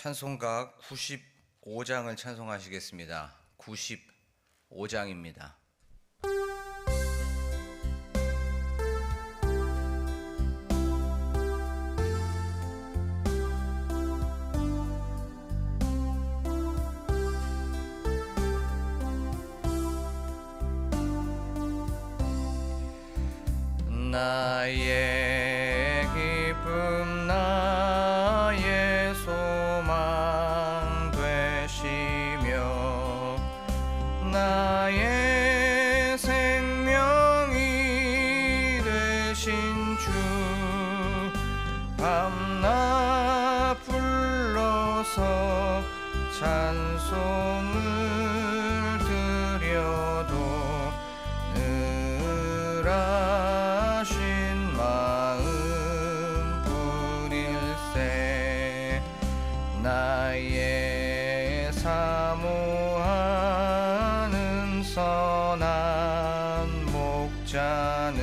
찬송가 95장을 찬송하시겠습니다. 95장입니다. 나의 기쁨 나의 소망 되시며 나의 생명이 되신 주 밤낮 불러서 찬송을 드려도 늘 하신 마음 뿐일세. 나의 사모하는 선한 목자는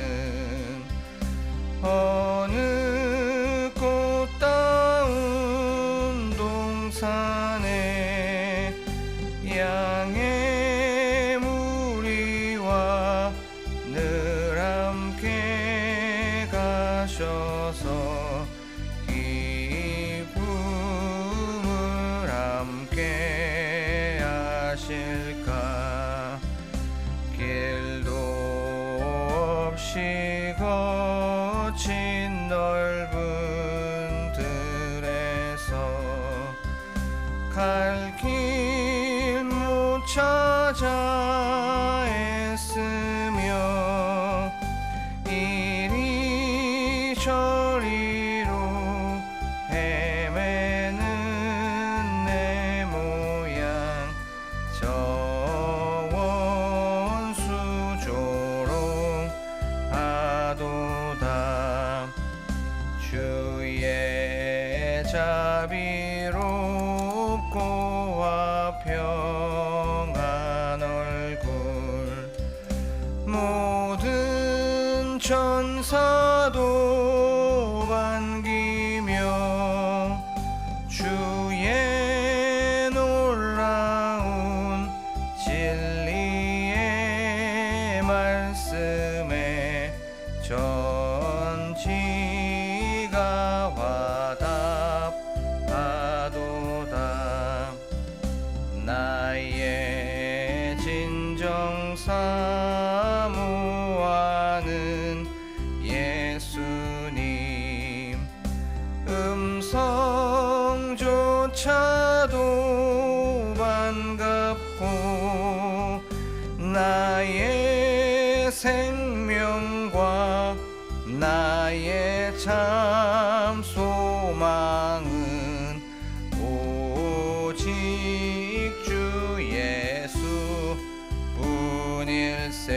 어느 꽃다운 동산에 양의 무리와 늘 함께 가셔서 기쁨을 함께 하실까. 길도 없이 거친 넓은 들에서 갈 길 못 찾아 애쓰며 이리 저리로 헤매는 내 모양 저 원수조롱 하도다. 주의 자비롭고와 평안 얼굴 모든 천사도 반기며 주의 놀라운 진리의 말씀에 전지가 화답하도다. 나의 진정 사모하는 예수님 음성조차도 반갑고 나의 생명과 나의 참 소망은 오직 주 예수 뿐일세.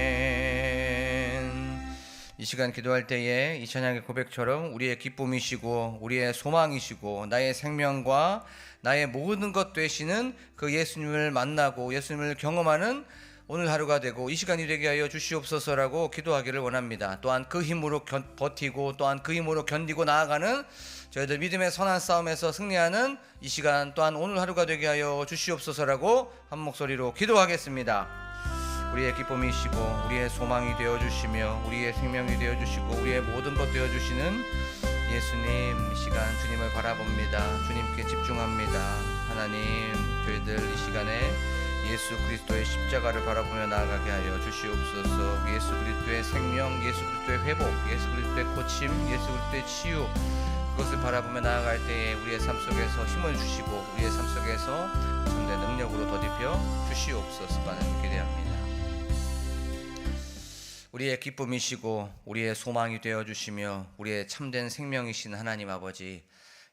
아멘. 이 시간 기도할 때에 이 찬양의 고백처럼 우리의 기쁨이시고 우리의 소망이시고 나의 생명과 나의 모든 것 되시는 그 예수님을 만나고 예수님을 경험하는 오늘 하루가 되고 이 시간이 되게 하여 주시옵소서라고 기도하기를 원합니다. 또한 그 힘으로 버티고 또한 그 힘으로 견디고 나아가는 저희들 믿음의 선한 싸움에서 승리하는 이 시간 또한 오늘 하루가 되게 하여 주시옵소서라고 한 목소리로 기도하겠습니다. 우리의 기쁨이시고 우리의 소망이 되어주시며 우리의 생명이 되어주시고 우리의 모든 것 되어주시는 예수님, 이 시간 주님을 바라봅니다. 주님께 집중합니다. 하나님, 저희들 이 시간에 예수 그리스도의 십자가를 바라보며 나아가게 하여 주시옵소서. 예수 그리스도의 생명, 예수 그리스도의 회복, 예수 그리스도의 고침, 예수 그리스도의 치유, 그것을 바라보며 나아갈 때에 우리의 삶 속에서 힘을 주시고 우리의 삶 속에서 참된 능력으로 덧입혀 주시옵소서라는 기대합니다. 우리의 기쁨이시고 우리의 소망이 되어주시며 우리의 참된 생명이신 하나님 아버지,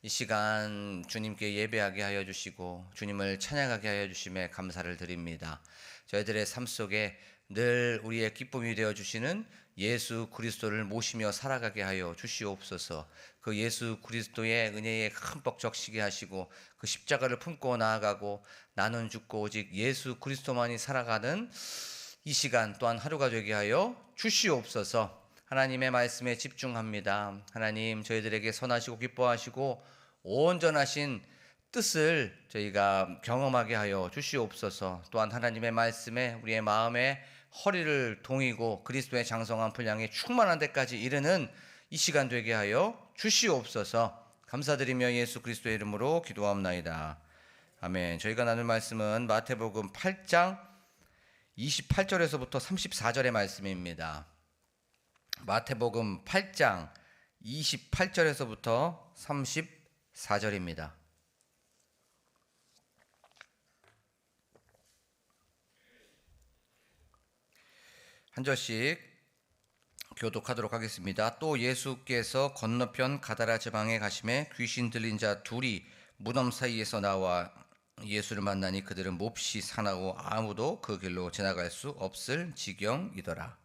이 시간 주님께 예배하게 하여 주시고 주님을 찬양하게 하여 주심에 감사를 드립니다. 저희들의 삶 속에 늘 우리의 기쁨이 되어주시는 예수 그리스도를 모시며 살아가게 하여 주시옵소서. 그 예수 그리스도의 은혜에 흠뻑 적시게 하시고 그 십자가를 품고 나아가고 나는 죽고 오직 예수 그리스도만이 살아가는 이 시간 또한 하루가 되게 하여 주시옵소서. 하나님의 말씀에 집중합니다. 하나님, 저희들에게 선하시고 기뻐하시고 온전하신 뜻을 저희가 경험하게 하여 주시옵소서. 또한 하나님의 말씀에 우리의 마음에 허리를 동이고 그리스도의 장성한 분량에 충만한 데까지 이르는 이 시간 되게 하여 주시옵소서. 감사드리며 예수 그리스도의 이름으로 기도하옵나이다. 아멘. 저희가 나눌 말씀은 마태복음 8장 28절에서부터 34절의 말씀입니다. 마태복음 8장 28절에서부터 34절입니다. 한 절씩 교독하도록 하겠습니다. 또 예수께서 건너편 가다라 지방에 가심에 귀신 들린 자 둘이 무덤 사이에서 나와 예수를 만나니 그들은 몹시 사나워 아무도 그 길로 지나갈 수 없을 지경이더라.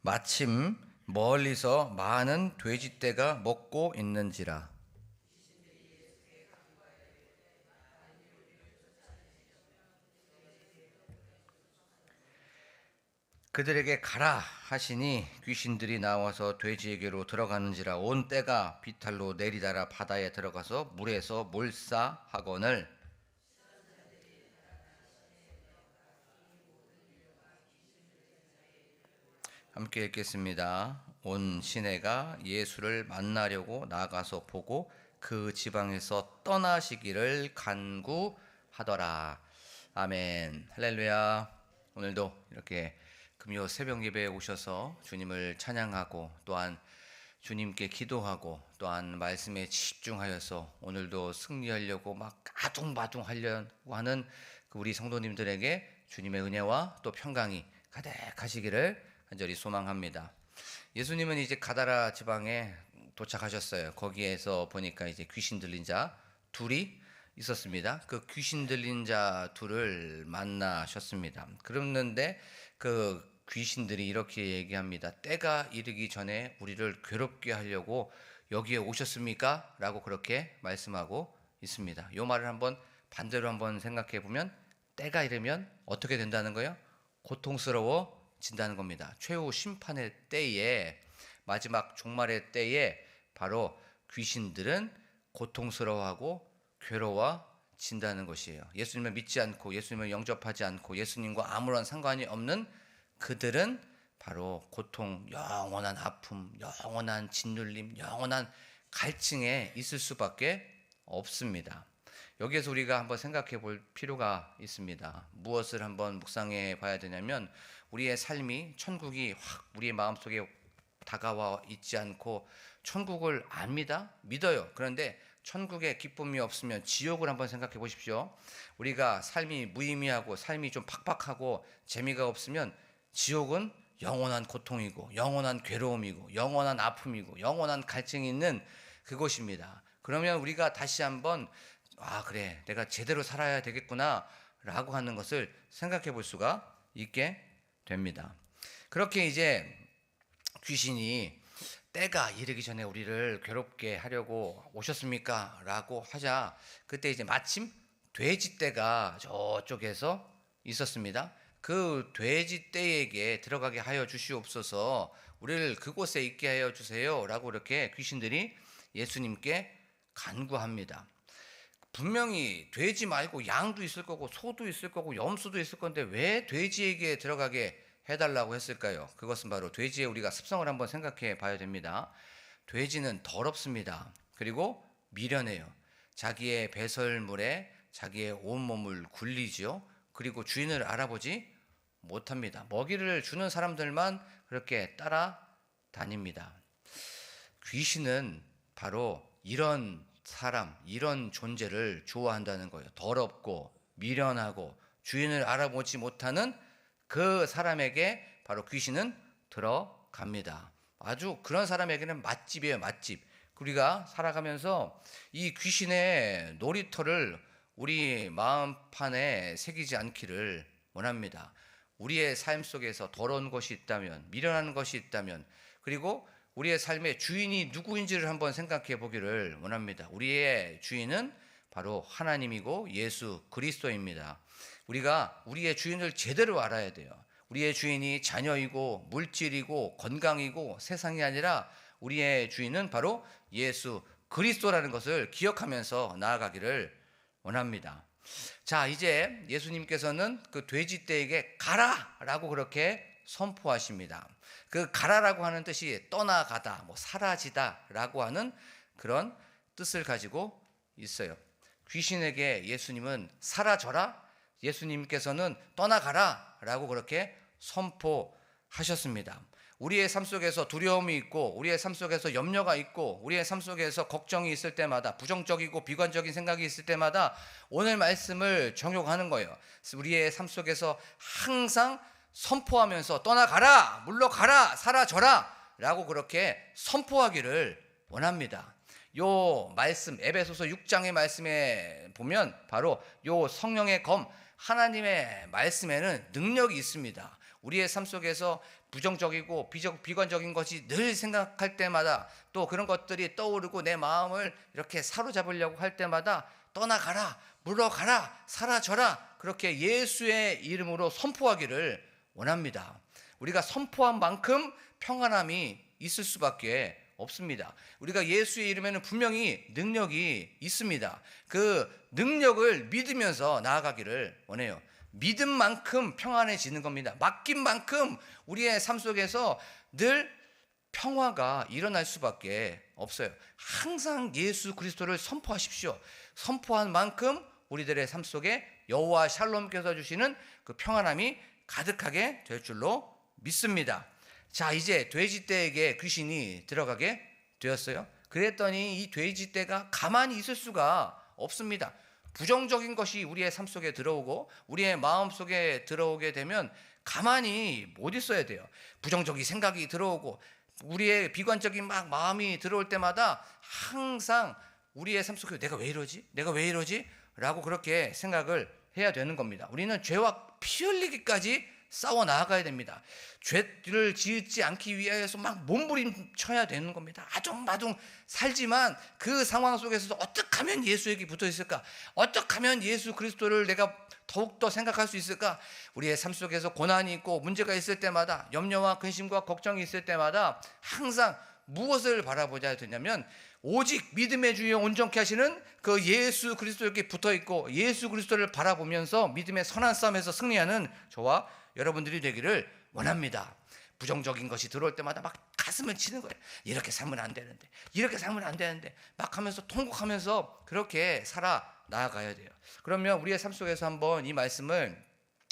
마침 멀리서 많은 돼지떼가 먹고 있는지라. 그들에게 가라 하시니 귀신들이 나와서 돼지에게로 들어가는지라. 온 떼가 비탈로 내리다라 바다에 들어가서 물에서 몰사하거늘. 함께 읽겠습니다. 온 시내가 예수를 만나려고 나가서 보고 그 지방에서 떠나시기를 간구하더라. 아멘. 할렐루야. 오늘도 이렇게 금요 새벽 예배에 오셔서 주님을 찬양하고 또한 주님께 기도하고 또한 말씀에 집중하여서 오늘도 승리하려고 막 아둥바둥하려고 하는 그 우리 성도님들에게 주님의 은혜와 또 평강이 가득하시기를 간절히 소망합니다. 예수님은 이제 가다라 지방에 도착하셨어요. 거기에서 보니까 이제 귀신 들린 자 둘이 있었습니다. 그 귀신 들린 자 둘을 만나셨습니다. 그런데 그 귀신들이 이렇게 얘기합니다. 때가 이르기 전에 우리를 괴롭게 하려고 여기에 오셨습니까? 라고 그렇게 말씀하고 있습니다. 이 말을 한번 반대로 한번 생각해 보면 때가 이르면 어떻게 된다는 거예요? 고통스러워진다는 겁니다. 최후 심판의 때에 마지막 종말의 때에 바로 귀신들은 고통스러워하고 괴로워진다는 것이에요. 예수님을 믿지 않고 예수님을 영접하지 않고 예수님과 아무런 상관이 없는 그들은 바로 고통, 영원한 아픔, 영원한 짓눌림, 영원한 갈증에 있을 수밖에 없습니다. 여기에서 우리가 한번 생각해 볼 필요가 있습니다. 무엇을 한번 묵상해 봐야 되냐면 우리의 삶이 천국이 확 우리의 마음속에 다가와 있지 않고 천국을 압니다. 믿어요. 그런데 천국에 기쁨이 없으면 지옥을 한번 생각해 보십시오. 우리가 삶이 무의미하고 삶이 좀 팍팍하고 재미가 없으면 지옥은 영원한 고통이고 영원한 괴로움이고 영원한 아픔이고 영원한 갈증이 있는 그곳입니다. 그러면 우리가 다시 한번 그래 내가 제대로 살아야 되겠구나 라고 하는 것을 생각해 볼 수가 있게 됩니다. 그렇게 이제 귀신이 때가 이르기 전에 우리를 괴롭게 하려고 오셨습니까? 라고 하자 그때 이제 마침 돼지떼가 저쪽에서 있었습니다. 그 돼지떼에게 들어가게 하여 주시옵소서, 우리를 그곳에 있게 하여 주세요 라고 이렇게 귀신들이 예수님께 간구합니다. 분명히 돼지 말고 양도 있을 거고 소도 있을 거고 염소도 있을 건데 왜 돼지에게 들어가게 해달라고 했을까요? 그것은 바로 돼지의 우리가 습성을 한번 생각해 봐야 됩니다. 돼지는 더럽습니다. 그리고 미련해요. 자기의 배설물에 자기의 온몸을 굴리죠. 그리고 주인을 알아보지 못합니다. 먹이를 주는 사람들만 그렇게 따라다닙니다. 귀신은 바로 이런 사람, 이런 존재를 좋아한다는 거예요. 더럽고 미련하고 주인을 알아보지 못하는 그 사람에게 바로 귀신은 들어갑니다. 아주 그런 사람에게는 맛집이에요, 맛집. 우리가 살아가면서 이 귀신의 놀이터를 우리 마음판에 새기지 않기를 원합니다. 우리의 삶 속에서 더러운 것이 있다면, 미련한 것이 있다면, 그리고 우리의 삶의 주인이 누구인지를 한번 생각해 보기를 원합니다. 우리의 주인은 바로 하나님이고 예수 그리스도입니다. 우리가 우리의 주인을 제대로 알아야 돼요. 우리의 주인이 자녀이고 물질이고 건강이고 세상이 아니라 우리의 주인은 바로 예수 그리스도라는 것을 기억하면서 나아가기를 원합니다. 자, 이제 예수님께서는 그 돼지떼에게 가라라고 그렇게 선포하십니다. 그 가라라고 하는 뜻이 떠나가다, 사라지다라고 하는 그런 뜻을 가지고 있어요. 귀신에게 예수님은 사라져라, 예수님께서는 떠나가라라고 그렇게 선포하셨습니다. 우리의 삶 속에서 두려움이 있고 우리의 삶 속에서 염려가 있고 우리의 삶 속에서 걱정이 있을 때마다 부정적이고 비관적인 생각이 있을 때마다 오늘 말씀을 적용하는 거예요. 우리의 삶 속에서 항상 선포하면서 떠나가라, 물러가라, 사라져라 라고 그렇게 선포하기를 원합니다. 요 말씀 에베소서 6장의 말씀에 보면 바로 요 성령의 검 하나님의 말씀에는 능력이 있습니다. 우리의 삶 속에서 부정적이고 비관적인 것이 늘 생각할 때마다 또 그런 것들이 떠오르고 내 마음을 이렇게 사로잡으려고 할 때마다 떠나가라, 물러가라, 사라져라 그렇게 예수의 이름으로 선포하기를 원합니다. 우리가 선포한 만큼 평안함이 있을 수밖에 없습니다. 우리가 예수의 이름에는 분명히 능력이 있습니다. 그 능력을 믿으면서 나아가기를 원해요. 믿은 만큼 평안해지는 겁니다. 맡긴 만큼 우리의 삶 속에서 늘 평화가 일어날 수밖에 없어요. 항상 예수 그리스도를 선포하십시오. 선포한 만큼 우리들의 삶 속에 여호와 샬롬께서 주시는 그 평안함이 가득하게 될 줄로 믿습니다. 자, 이제 돼지떼에게 귀신이 들어가게 되었어요. 그랬더니 이 돼지떼가 가만히 있을 수가 없습니다. 부정적인 것이 우리의 삶 속에 들어오고 우리의 마음 속에 들어오게 되면 가만히 못 있어야 돼요. 부정적인 생각이 들어오고 우리의 비관적인 마음이 들어올 때마다 항상 우리의 삶 속에 내가 왜 이러지? 내가 왜 이러지? 라고 그렇게 생각을 해야 되는 겁니다. 우리는 죄와 피 흘리기까지 싸워 나아가야 됩니다. 죄를 지지 않기 위해서 몸부림쳐야 되는 겁니다. 아둥바둥 살지만 그 상황 속에서도 어떻게 하면 예수에게 붙어 있을까? 어떻게 하면 예수 그리스도를 내가 더욱더 생각할 수 있을까? 우리의 삶 속에서 고난이 있고 문제가 있을 때마다 염려와 근심과 걱정이 있을 때마다 항상 무엇을 바라보자 되냐면 오직 믿음의 주여 온전케 하시는 그 예수 그리스도에게 붙어 있고 예수 그리스도를 바라보면서 믿음의 선한 싸움에서 승리하는 저와 여러분들이 되기를 원합니다. 부정적인 것이 들어올 때마다 가슴을 치는 거예요. 이렇게 살면 안 되는데, 이렇게 살면 안 되는데 하면서 통곡하면서 그렇게 살아 나아가야 돼요. 그러면 우리의 삶 속에서 한번 이 말씀을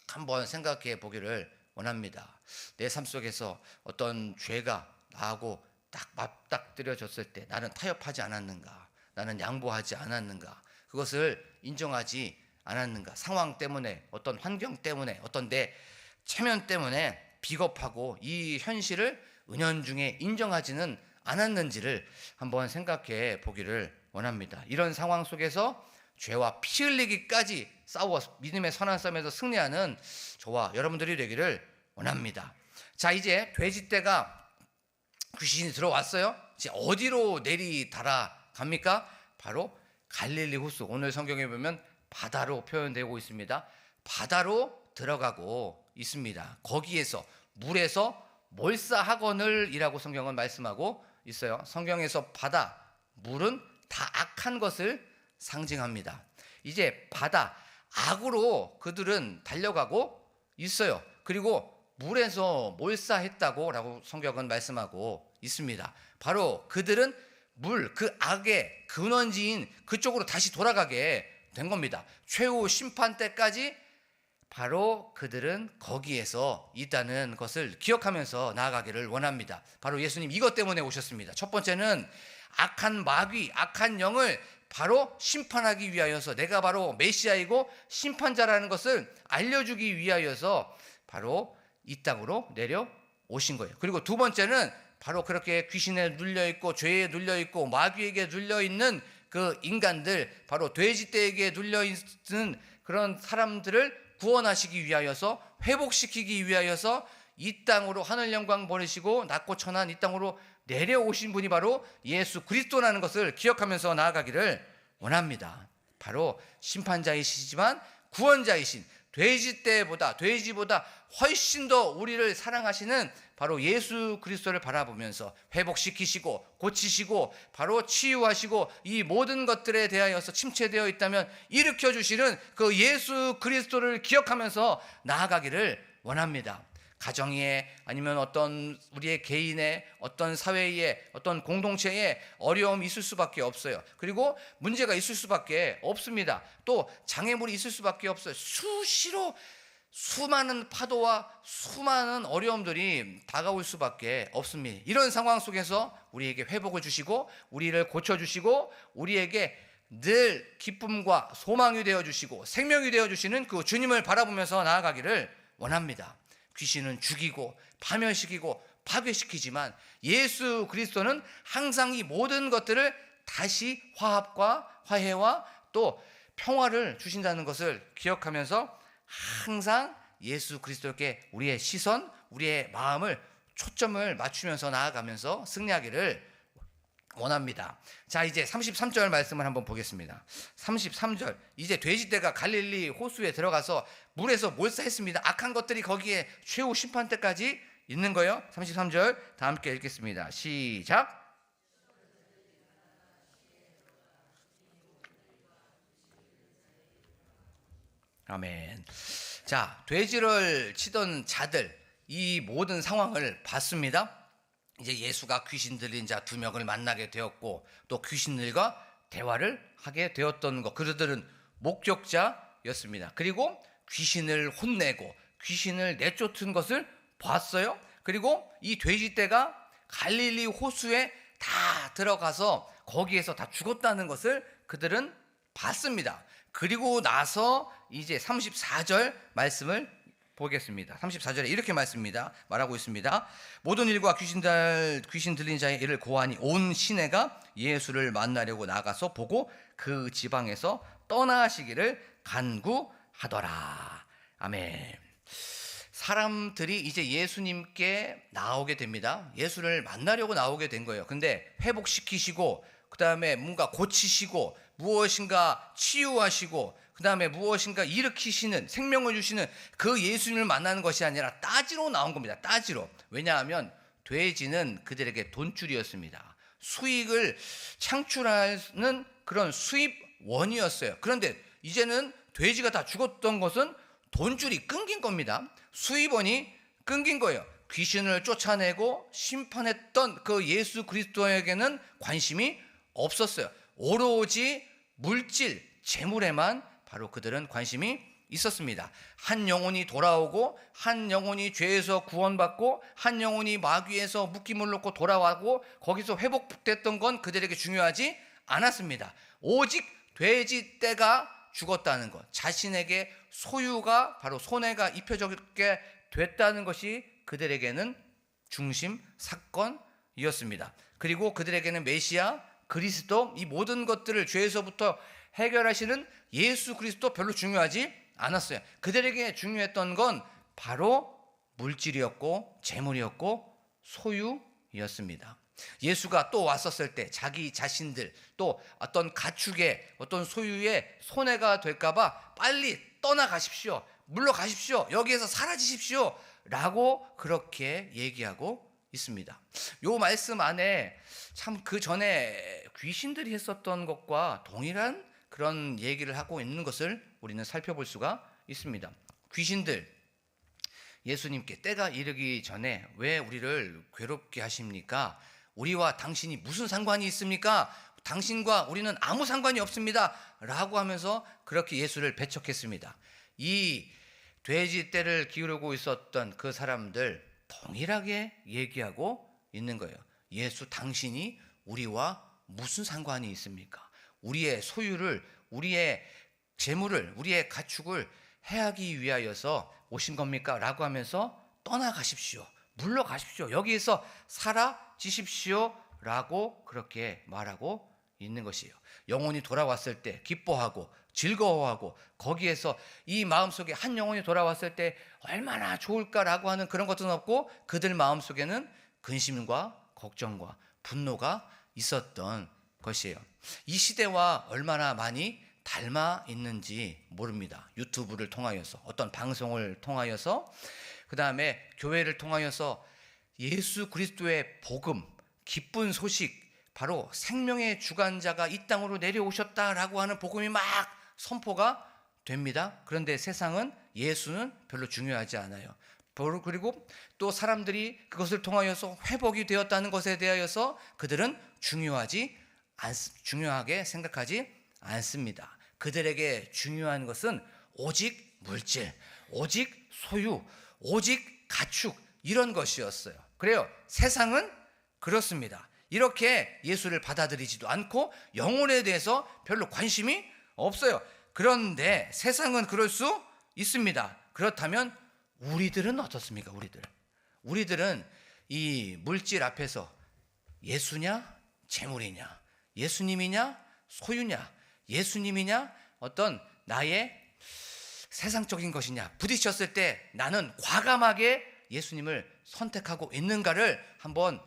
한번 생각해 보기를 원합니다. 내 삶 속에서 어떤 죄가 나하고 딱 맞닥뜨려졌을 때 나는 타협하지 않았는가, 나는 양보하지 않았는가, 그것을 인정하지 않았는가, 상황 때문에 어떤 환경 때문에 어떤 내 체면 때문에 비겁하고 이 현실을 은연중에 인정하지는 않았는지를 한번 생각해 보기를 원합니다. 이런 상황 속에서 죄와 피 흘리기까지 싸워 믿음의 선한 싸움에서 승리하는 저와 여러분들이 되기를 원합니다. 자, 이제 돼지떼가 귀신이 들어왔어요. 이제 어디로 내리달아 갑니까? 바로 갈릴리 호수, 오늘 성경에 보면 바다로 표현되고 있습니다. 바다로 들어가고 있습니다. 거기에서 물에서 몰사하거늘 이라고 성경은 말씀하고 있어요. 성경에서 바다, 물은 다 악한 것을 상징합니다. 이제 바다, 악으로 그들은 달려가고 있어요. 그리고 물에서 몰사했다고 라고 성경은 말씀하고 있습니다. 바로 그들은 그 악의 근원지인 그쪽으로 다시 돌아가게 된 겁니다. 최후 심판 때까지 바로 그들은 거기에서 있다는 것을 기억하면서 나아가기를 원합니다. 바로 예수님 이것 때문에 오셨습니다. 첫 번째는 악한 마귀, 악한 영을 바로 심판하기 위하여서, 내가 바로 메시아이고 심판자라는 것을 알려주기 위하여서 바로 이 땅으로 내려오신 거예요. 그리고 두 번째는 바로 그렇게 귀신에 눌려있고 죄에 눌려있고 마귀에게 눌려있는 그 인간들, 바로 돼지떼에게 눌려있는 그런 사람들을 구원하시기 위하여서, 회복시키기 위하여서 이 땅으로 하늘 영광 버리시고 낮고 천한 이 땅으로 내려오신 분이 바로 예수 그리스도라는 것을 기억하면서 나아가기를 원합니다. 바로 심판자이시지만 구원자이신 돼지보다 훨씬 더 우리를 사랑하시는 바로 예수 그리스도를 바라보면서 회복시키시고 고치시고 바로 치유하시고 이 모든 것들에 대하여서 침체되어 있다면 일으켜 주시는 그 예수 그리스도를 기억하면서 나아가기를 원합니다. 가정에 아니면 어떤 우리의 개인의 어떤 사회에 어떤 공동체에 어려움이 있을 수밖에 없어요. 그리고 문제가 있을 수밖에 없습니다. 또 장애물이 있을 수밖에 없어요. 수시로 수많은 파도와 수많은 어려움들이 다가올 수밖에 없습니다. 이런 상황 속에서 우리에게 회복을 주시고 우리를 고쳐주시고 우리에게 늘 기쁨과 소망이 되어주시고 생명이 되어주시는 그 주님을 바라보면서 나아가기를 원합니다. 귀신은 죽이고 파멸시키고 파괴시키지만 예수 그리스도는 항상 이 모든 것들을 다시 화합과 화해와 또 평화를 주신다는 것을 기억하면서 항상 예수 그리스도께 우리의 시선, 우리의 마음을 초점을 맞추면서 나아가면서 승리하기를 원합니다. 자, 이제 33절 말씀을 한번 보겠습니다. 33절. 이제 돼지떼가 갈릴리 호수에 들어가서 물에서 몰사했습니다. 악한 것들이 거기에 최후 심판 때까지 있는 거예요. 33절 다 함께 읽겠습니다. 시작. 아멘. 자, 돼지를 치던 자들 이 모든 상황을 봤습니다. 이제 예수가 귀신 들린 자 2명을 만나게 되었고 또 귀신들과 대화를 하게 되었던 것, 그들은 목격자였습니다. 그리고 귀신을 혼내고 귀신을 내쫓은 것을 봤어요. 그리고 이 돼지떼가 갈릴리 호수에 다 들어가서 거기에서 다 죽었다는 것을 그들은 봤습니다. 그리고 나서 이제 34절 말씀을 보겠습니다. 34절에 이렇게 말하고 있습니다. 모든 일과 귀신 들린 자의 일을 고하니 온 시내가 예수를 만나려고 나가서 보고 그 지방에서 떠나시기를 간구하더라. 아멘. 사람들이 이제 예수님께 나오게 됩니다. 예수를 만나려고 나오게 된 거예요. 근데 회복시키시고 그 다음에 뭔가 고치시고 무엇인가 치유하시고 그 다음에 무엇인가 일으키시는 생명을 주시는 그 예수님을 만나는 것이 아니라 따지러 나온 겁니다. 따지러. 왜냐하면 돼지는 그들에게 돈줄이었습니다. 수익을 창출하는 그런 수입원이었어요. 그런데 이제는 돼지가 다 죽었던 것은 돈줄이 끊긴 겁니다. 수입원이 끊긴 거예요. 귀신을 쫓아내고 심판했던 그 예수 그리스도에게는 관심이 없었어요. 오로지 물질, 재물에만 바로 그들은 관심이 있었습니다. 한 영혼이 돌아오고 한 영혼이 죄에서 구원받고 한 영혼이 마귀에서 묶임을 놓고 돌아와고 거기서 회복됐던 건 그들에게 중요하지 않았습니다. 오직 돼지떼가 죽었다는 것, 자신에게 소유가 바로 손해가 입혀지게 됐다는 것이 그들에게는 중심 사건이었습니다. 그리고 그들에게는 메시아, 그리스도 이 모든 것들을 죄에서부터 해결하시는 예수 그리스도 별로 중요하지 않았어요. 그들에게 중요했던 건 바로 물질이었고 재물이었고 소유였습니다. 예수가 또 왔었을 때 자기 자신들 또 어떤 가축의 어떤 소유에 손해가 될까봐 빨리 떠나가십시오, 물러가십시오, 여기에서 사라지십시오 라고 그렇게 얘기하고 있습니다. 요 말씀 안에 참 그 전에 귀신들이 했었던 것과 동일한 그런 얘기를 하고 있는 것을 우리는 살펴볼 수가 있습니다. 귀신들, 예수님께 때가 이르기 전에 왜 우리를 괴롭게 하십니까? 우리와 당신이 무슨 상관이 있습니까? 당신과 우리는 아무 상관이 없습니다 라고 하면서 그렇게 예수를 배척했습니다. 이 돼지 떼를 기르고 있었던 그 사람들 동일하게 얘기하고 있는 거예요. 예수, 당신이 우리와 무슨 상관이 있습니까? 우리의 소유를, 우리의 재물을, 우리의 가축을 해하기 위하여서 오신 겁니까? 라고 하면서 떠나가십시오, 물러가십시오, 여기에서 사라지십시오 라고 그렇게 말하고 있는 것이에요. 영혼이 돌아왔을 때 기뻐하고 즐거워하고 거기에서 이 마음속에 한 영혼이 돌아왔을 때 얼마나 좋을까라고 하는 그런 것은 없고 그들 마음속에는 근심과 걱정과 분노가 있었던 것이에요. 이 시대와 얼마나 많이 닮아 있는지 모릅니다. 유튜브를 통하여서, 어떤 방송을 통하여서, 그 다음에 교회를 통하여서 예수 그리스도의 복음, 기쁜 소식, 바로 생명의 주관자가 이 땅으로 내려오셨다라고 하는 복음이 막 선포가 됩니다. 그런데 세상은 예수는 별로 중요하지 않아요. 그리고 또 사람들이 그것을 통하여서 회복이 되었다는 것에 대하여서 그들은 중요하게 생각하지 않습니다. 그들에게 중요한 것은 오직 물질, 오직 소유, 오직 가축, 이런 것이었어요. 그래요. 세상은 그렇습니다. 이렇게 예수를 받아들이지도 않고 영혼에 대해서 별로 관심이 없어요. 그런데 세상은 그럴 수 있습니다. 그렇다면 우리들은 어떻습니까? 우리들은 이 물질 앞에서 예수냐, 재물이냐, 예수님이냐, 소유냐, 예수님이냐, 어떤 나의 세상적인 것이냐 부딪혔을 때 나는 과감하게 예수님을 선택하고 있는가를 한번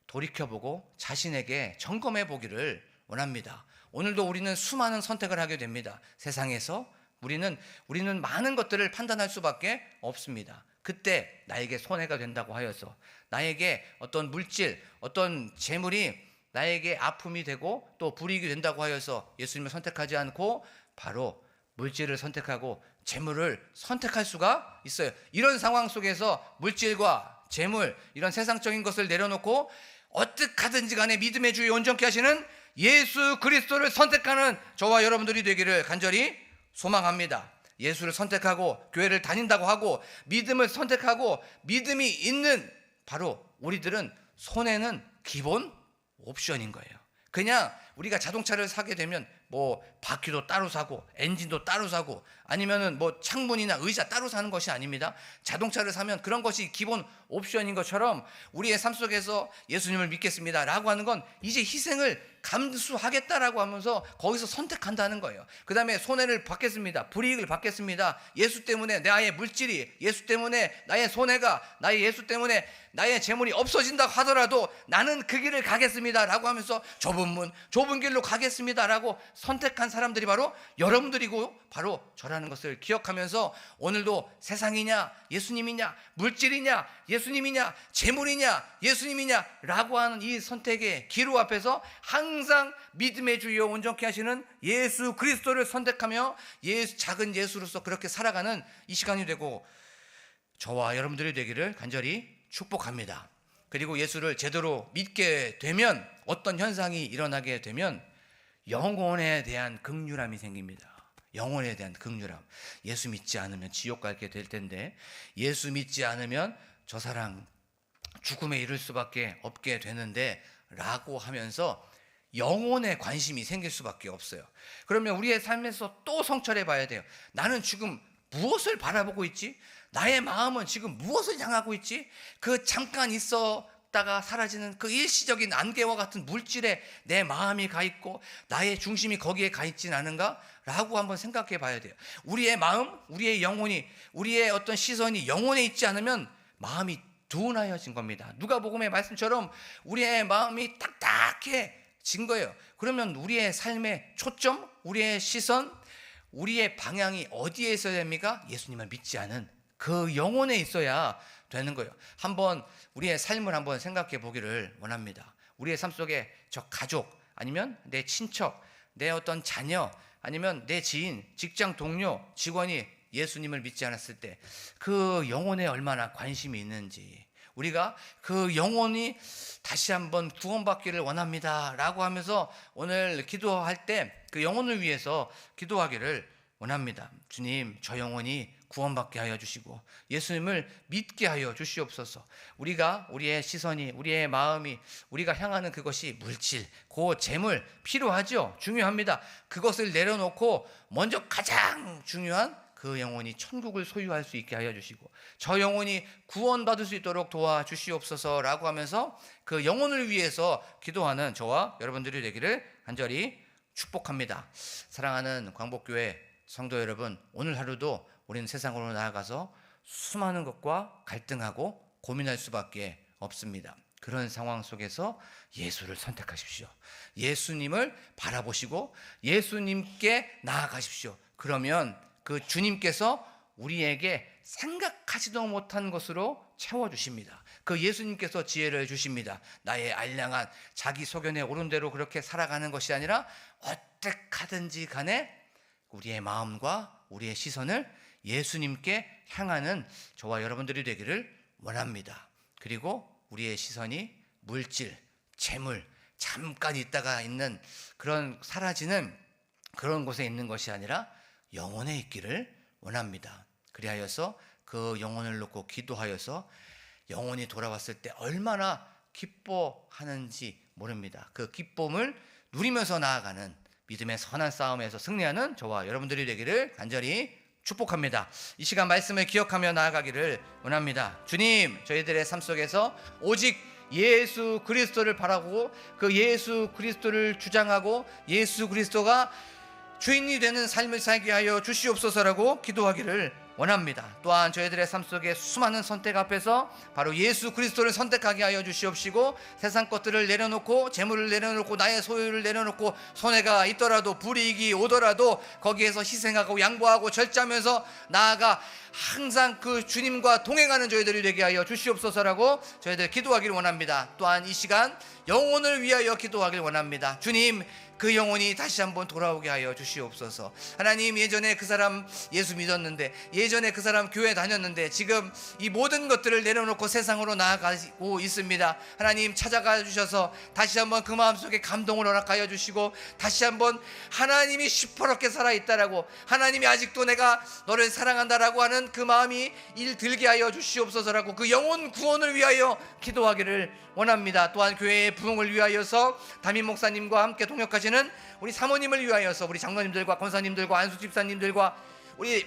돌이켜보고 자신에게 점검해 보기를 원합니다. 오늘도 우리는 수많은 선택을 하게 됩니다. 세상에서 우리는 많은 것들을 판단할 수밖에 없습니다. 그때 나에게 손해가 된다고 하여서, 나에게 어떤 물질, 어떤 재물이 나에게 아픔이 되고 또 불이익이 된다고 하여서 예수님을 선택하지 않고 바로 물질을 선택하고 재물을 선택할 수가 있어요. 이런 상황 속에서 물질과 재물, 이런 세상적인 것을 내려놓고 어떻게 하든지 간에 믿음의 주에 온전케 하시는 예수 그리스도를 선택하는 저와 여러분들이 되기를 간절히 소망합니다. 예수를 선택하고 교회를 다닌다고 하고 믿음을 선택하고 믿음이 있는 바로 우리들은 손해는 기본 옵션인 거예요. 그냥 우리가 자동차를 사게 되면 뭐 바퀴도 따로 사고 엔진도 따로 사고 아니면은 뭐 창문이나 의자 따로 사는 것이 아닙니다. 자동차를 사면 그런 것이 기본 옵션인 것처럼 우리의 삶 속에서 예수님을 믿겠습니다 라고 하는 건 이제 희생을 감수하겠다라고 하면서 거기서 선택한다는 거예요. 그 다음에 손해를 받겠습니다. 불이익을 받겠습니다. 예수 때문에 나의 물질이, 예수 때문에 나의 손해가, 예수 때문에 나의 재물이 없어진다고 하더라도 나는 그 길을 가겠습니다 라고 하면서 좁은 문, 좁은 길로 가겠습니다 라고 선택한 사람들이 바로 여러분들이고 바로 저라는 것을 기억하면서 오늘도 세상이냐 예수님이냐, 물질이냐 예수님이냐, 재물이냐 예수님이냐 라고 하는 이 선택의 기로 앞에서 항상 믿음의 주여 온전케 하시는 예수 그리스도를 선택하며 작은 예수로서 그렇게 살아가는 이 시간이 되고 저와 여러분들이 되기를 간절히 축복합니다. 그리고 예수를 제대로 믿게 되면 어떤 현상이 일어나게 되면 영혼에 대한 긍휼함이 생깁니다. 영혼에 대한 긍휼함. 예수 믿지 않으면 지옥 가게 될 텐데 예수 믿지 않으면 저 사람 죽음에 이를 수밖에 없게 되는데 라고 하면서 영혼에 관심이 생길 수밖에 없어요. 그러면 우리의 삶에서 또 성찰해 봐야 돼요. 나는 지금 무엇을 바라보고 있지? 나의 마음은 지금 무엇을 향하고 있지? 그 잠깐 있었다가 사라지는 그 일시적인 안개와 같은 물질에 내 마음이 가 있고 나의 중심이 거기에 가 있진 않은가? 라고 한번 생각해 봐야 돼요. 우리의 마음, 우리의 영혼이, 우리의 어떤 시선이 영혼에 있지 않으면 마음이 둔하여진 겁니다. 누가복음의 말씀처럼 우리의 마음이 딱딱해진 거예요. 그러면 우리의 삶의 초점, 우리의 시선, 우리의 방향이 어디에 있어야 됩니까? 예수님을 믿지 않은 그 영혼에 있어야 되는 거예요. 한번 우리의 삶을 한번 생각해 보기를 원합니다. 우리의 삶 속에 저 가족, 아니면 내 친척, 내 어떤 자녀, 아니면 내 지인, 직장 동료, 직원이 예수님을 믿지 않았을 때 그 영혼에 얼마나 관심이 있는지, 우리가 그 영혼이 다시 한번 구원받기를 원합니다 라고 하면서 오늘 기도할 때 그 영혼을 위해서 기도하기를 원합니다. 주님, 저 영혼이 구원받게 하여 주시고 예수님을 믿게 하여 주시옵소서. 우리의 시선이, 우리의 마음이, 우리가 향하는 그것이 물질, 그 재물 필요하죠. 중요합니다. 그것을 내려놓고 먼저 가장 중요한 그 영혼이 천국을 소유할 수 있게 하여 주시고 저 영혼이 구원받을 수 있도록 도와주시옵소서 라고 하면서 그 영혼을 위해서 기도하는 저와 여러분들이 되기를 간절히 축복합니다. 사랑하는 광복교회 성도 여러분, 오늘 하루도 우리는 세상으로 나아가서 수많은 것과 갈등하고 고민할 수밖에 없습니다. 그런 상황 속에서 예수를 선택하십시오. 예수님을 바라보시고 예수님께 나아가십시오. 그러면 그 주님께서 우리에게 생각하지도 못한 것으로 채워주십니다. 그 예수님께서 지혜를 주십니다. 나의 알량한 자기 소견에 오른 대로 그렇게 살아가는 것이 아니라 어떻게 하든지 간에 우리의 마음과 우리의 시선을 예수님께 향하는 저와 여러분들이 되기를 원합니다. 그리고 우리의 시선이 물질, 재물, 잠깐 있다가 있는 그런 사라지는 그런 곳에 있는 것이 아니라 영혼에 있기를 원합니다. 그리하여서 그 영혼을 놓고 기도하여서 영혼이 돌아왔을 때 얼마나 기뻐하는지 모릅니다. 그 기쁨을 누리면서 나아가는 믿음의 선한 싸움에서 승리하는 저와 여러분들이 되기를 간절히 축복합니다. 이 시간 말씀을 기억하며 나아가기를 원합니다. 주님, 저희들의 삶 속에서 오직 예수 그리스도를 바라보고 그 예수 그리스도를 주장하고 예수 그리스도가 주인이 되는 삶을 살게 하여 주시옵소서라고 기도하기를 원합니다. 또한 저희들의 삶 속에 수많은 선택 앞에서 바로 예수 그리스도를 선택하게 하여 주시옵시고 세상 것들을 내려놓고 재물을 내려놓고 나의 소유를 내려놓고 손해가 있더라도 불이익이 오더라도 거기에서 희생하고 양보하고 절제하면서 나아가 항상 그 주님과 동행하는 저희들이 되게 하여 주시옵소서라고 저희들 기도하기를 원합니다. 또한 이 시간 영혼을 위하여 기도하기를 원합니다. 주님, 그 영혼이 다시 한번 돌아오게 하여 주시옵소서. 하나님, 예전에 그 사람 예수 믿었는데, 예전에 그 사람 교회 다녔는데 지금 이 모든 것들을 내려놓고 세상으로 나아가고 있습니다. 하나님, 찾아가 주셔서 다시 한번 그 마음속에 감동을 허락하여 주시고 다시 한번 하나님이 시퍼렇게 살아있다라고, 하나님이 아직도 내가 너를 사랑한다라고 하는 그 마음이 일들게 하여 주시옵소서라고 그 영혼 구원을 위하여 기도하기를 원합니다. 또한 교회의 부흥을 위하여서 담임 목사님과 함께 동역하시는 우리 사모님을 위하여서 우리 장로님들과 권사님들과 안수 집사님들과 우리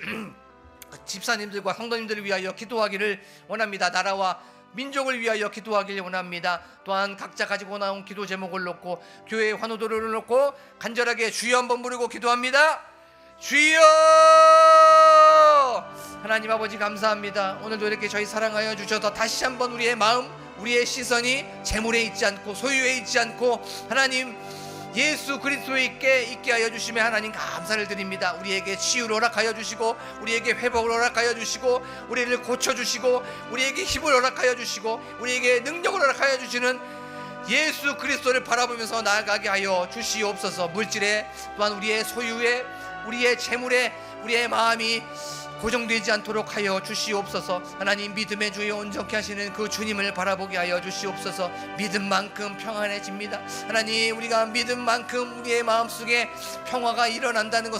집사님들과 성도님들을 위하여 기도하기를 원합니다. 나라와 민족을 위하여 기도하기를 원합니다. 또한 각자 가지고 나온 기도 제목을 놓고 교회의 환호도를 놓고 간절하게 주여 한번 부르고 기도합니다. 주여! 하나님 아버지 감사합니다. 오늘도 이렇게 저희 사랑하여 주셔서 다시 한번 우리의 마음, 우리의 시선이 재물에 있지 않고 소유에 있지 않고 하나님 예수 그리스도에 있게 하여 주시며 하나님 감사를 드립니다. 우리에게 치유를 허락하여 주시고 우리에게 회복을 허락하여 주시고 우리를 고쳐주시고 우리에게 힘을 허락하여 주시고 우리에게 능력을 허락하여 주시는 예수 그리스도를 바라보면서 나아가게 하여 주시옵소서. 물질에 또한 우리의 소유에 우리의 재물에 우리의 마음이 고정되지 않도록 하여 주시옵소서. 하나님, 믿음의 주여 온전케 하시는 그 주님을 바라보게 하여 주시옵소서. 믿음만큼 평안해집니다. 하나님, 우리가 믿음만큼 우리의 마음속에 평화가 일어난다는 것을